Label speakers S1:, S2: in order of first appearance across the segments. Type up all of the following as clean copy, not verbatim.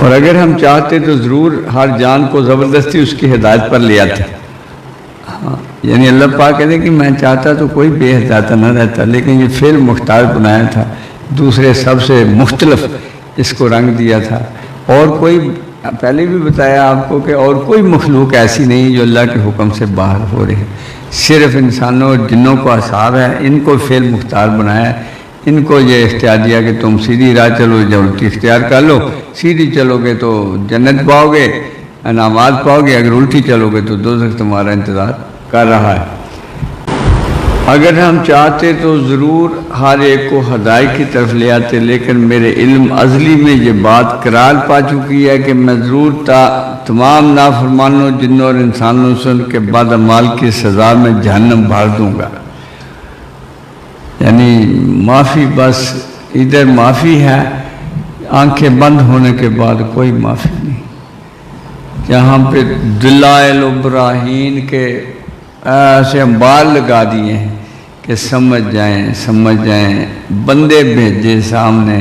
S1: اور اگر ہم چاہتے تو ضرور ہر جان کو زبردستی اس کی ہدایت پر لے آتے. یعنی اللہ پاک کہتے ہیں کہ میں چاہتا تو کوئی بے ہدایت نہ رہتا، لیکن یہ فعل مختار بنایا تھا، دوسرے سب سے مختلف اس کو رنگ دیا تھا. اور کوئی پہلے بھی بتایا آپ کو کہ اور کوئی مخلوق ایسی نہیں جو اللہ کے حکم سے باہر ہو رہے، صرف انسانوں اور جنوں کو اصحاب ہے، ان کو فعل مختار بنایا ہے، ان کو یہ اختیار دیا کہ تم سیدھی راہ چلو یا الٹی اختیار کر لو. سیدھی چلو گے تو جنت پاؤ گے، انعامات پاؤ گے، اگر الٹی چلو گے تو دوزخ تمہارا انتظار کر رہا ہے. اگر ہم چاہتے تو ضرور ہر ایک کو ہدایت کی طرف لے آتے، لیکن میرے علم ازلی میں یہ بات قرار پا چکی ہے کہ میں ضرور تمام نافرمانوں جنوں اور انسانوں سے ان کے بعد اعمال کی سزا میں جہنم بھر دوں گا. یعنی معافی، بس ادھر معافی ہے، آنکھیں بند ہونے کے بعد کوئی معافی نہیں. جہاں پہ دلائل و براہین کے ایسے انبار لگا دیے ہیں کہ سمجھ جائیں، بندے بھیجے سامنے،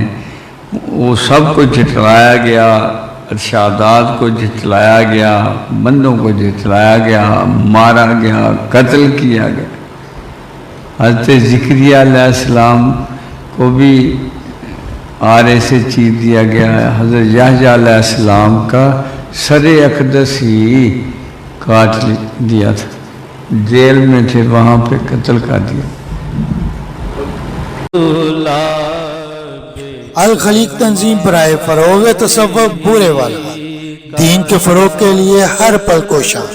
S1: وہ سب کو جھٹلایا گیا، ارشادات کو جھٹلایا گیا، بندوں کو جھٹلایا گیا، مارا گیا، قتل کیا گیا. حضرت زکریا علیہ السلام کو بھی آرے سے چیر دیا گیا ہے. حضرت یحییٰ علیہ السلام کا سر اقدس ہی کاٹ دیا تھا، جیل میں تھے وہاں پہ قتل کر دیا.
S2: الخلیق تنظیم برائے فروغ تصوف بورے والا، دین کے فروغ کے لیے ہر پل کوشاں.